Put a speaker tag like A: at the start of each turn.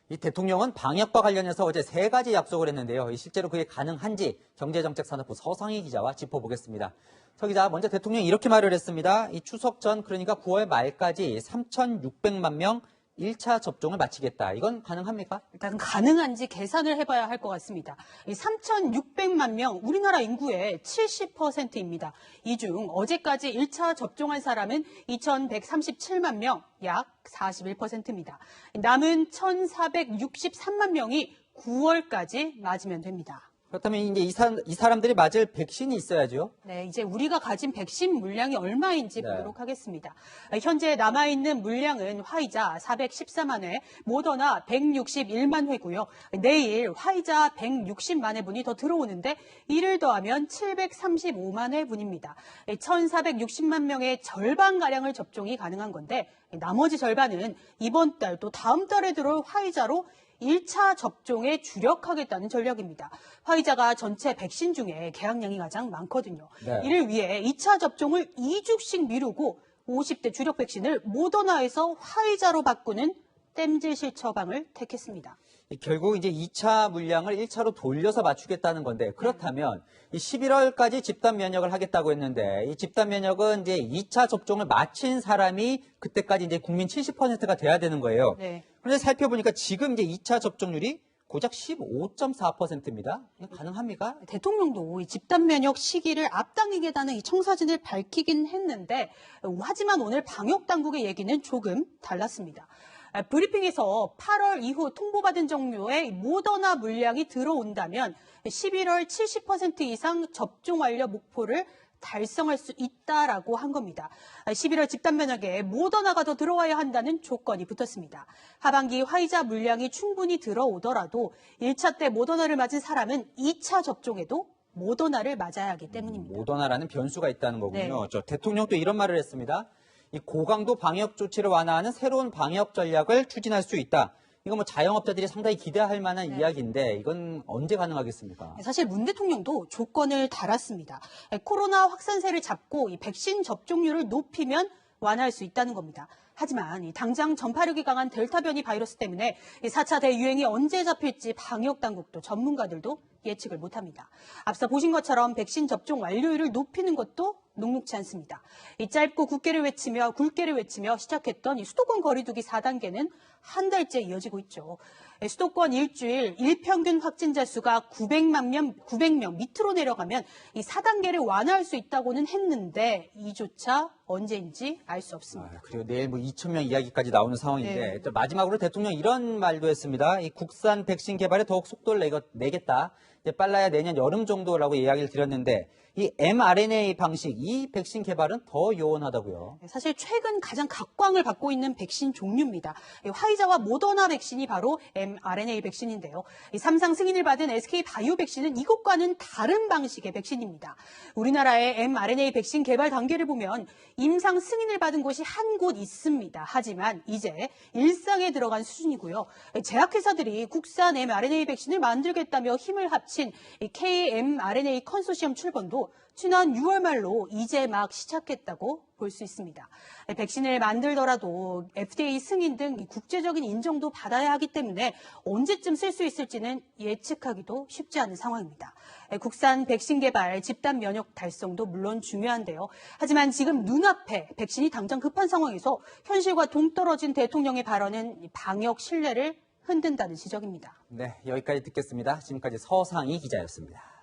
A: 이 대통령은 방역과 관련해서 어제 3가지 약속을 했는데요. 실제로 그게 가능한지 경제정책산업부 서상희 기자와 짚어보겠습니다. 서 기자, 먼저 대통령이 이렇게 말을 했습니다. 이 추석 전, 그러니까 9월 말까지 3,600만 명 1차 접종을 마치겠다. 이건 가능합니까?
B: 일단 가능한지 계산을 해봐야 할 것 같습니다. 이 3,600만 명, 우리나라 인구의 70%입니다. 이 중 어제까지 1차 접종한 사람은 2,137만 명, 약 41%입니다. 남은 1,463만 명이 9월까지 맞으면 됩니다.
A: 그렇다면 이제 이 사람들이 맞을 백신이 있어야죠.
B: 네, 이제 우리가 가진 백신 물량이 얼마인지
A: 네.
B: 보도록 하겠습니다. 현재 남아있는 물량은 화이자 414만 회, 모더나 161만 회고요. 내일 화이자 160만 회분이 더 들어오는데 이를 더하면 735만 회분입니다. 1,460만 명의 절반가량을 접종이 가능한 건데 나머지 절반은 이번 달 또 다음 달에 들어올 화이자로 1차 접종에 주력하겠다는 전략입니다. 화이자가 전체 백신 중에 개항량이 가장 많거든요.
A: 네.
B: 이를 위해 2차 접종을 2주씩 미루고 50대 주력 백신을 모더나에서 화이자로 바꾸는 땜질실 처방을 택했습니다.
A: 결국 이제 2차 물량을 1차로 돌려서 맞추겠다는 건데, 그렇다면 이 11월까지 집단 면역을 하겠다고 했는데, 이 집단 면역은 이제 2차 접종을 마친 사람이 그때까지 이제 국민 70%가 돼야 되는 거예요.
B: 네.
A: 그런데 살펴보니까 지금 이제 2차 접종률이 고작 15.4%입니다. 이거 가능합니까?
B: 대통령도 이 집단 면역 시기를 앞당기겠다는 이 청사진을 밝히긴 했는데, 하지만 오늘 방역 당국의 얘기는 조금 달랐습니다. 브리핑에서 8월 이후 통보받은 종류의 모더나 물량이 들어온다면 11월 70% 이상 접종 완료 목표를 달성할 수 있다라고 한 겁니다. 11월 집단 면역에 모더나가 더 들어와야 한다는 조건이 붙었습니다. 하반기 화이자 물량이 충분히 들어오더라도 1차 때 모더나를 맞은 사람은 2차 접종에도 모더나를 맞아야 하기 때문입니다.
A: 모더나라는 변수가 있다는 거군요.
B: 네.
A: 저 대통령도 이런 말을 했습니다. 이 고강도 방역 조치를 완화하는 새로운 방역 전략을 추진할 수 있다. 이거 뭐 자영업자들이 상당히 기대할 만한 이야기인데 이건 언제 가능하겠습니까?
B: 사실 문 대통령도 조건을 달았습니다. 코로나 확산세를 잡고 이 백신 접종률을 높이면 완화할 수 있다는 겁니다. 하지만 당장 전파력이 강한 델타 변이 바이러스 때문에 4차 대유행이 언제 잡힐지 방역 당국도 전문가들도 예측을 못합니다. 앞서 보신 것처럼 백신 접종 완료율을 높이는 것도 녹록지 않습니다. 이 짧고 굵게를 외치며 시작했던 이 수도권 거리두기 4단계는 한 달째 이어지고 있죠. 수도권 일주일 일평균 확진자 수가 900명 밑으로 내려가면 이 4단계를 완화할 수 있다고는 했는데 이조차 언제인지 알 수 없습니다.
A: 그리고 내일 뭐 2,000명 이야기까지 나오는 상황인데
B: 네.
A: 또 마지막으로 대통령 이런 말도 했습니다. 이 국산 백신 개발에 더욱 속도를 내겠다. 이제 빨라야 내년 여름 정도라고 이야기를 드렸는데 이 mRNA 방식, 이 백신 개발은 더 요원하다고요.
B: 사실 최근 가장 각광을 받고 있는 백신 종류입니다. 화이자와 모더나 백신이 바로 mRNA 백신인데요. 삼상 승인을 받은 SK바이오 백신은 이것과는 다른 방식의 백신입니다. 우리나라의 mRNA 백신 개발 단계를 보면 임상 승인을 받은 곳이 한 곳 있습니다. 하지만 이제 일상에 들어간 수준이고요. 제약회사들이 국산 mRNA 백신을 만들겠다며 힘을 합친 KMRNA 컨소시엄 출범도 지난 6월 말로 이제 막 시작했다고 볼 수 있습니다. 백신을 만들더라도 FDA 승인 등 국제적인 인정도 받아야 하기 때문에 언제쯤 쓸 수 있을지는 예측하기도 쉽지 않은 상황입니다. 국산 백신 개발, 집단 면역 달성도 물론 중요한데요. 하지만 지금 눈앞에 백신이 당장 급한 상황에서 현실과 동떨어진 대통령의 발언은 방역 신뢰를 흔든다는 지적입니다.
A: 네, 여기까지 듣겠습니다. 지금까지 서상희 기자였습니다.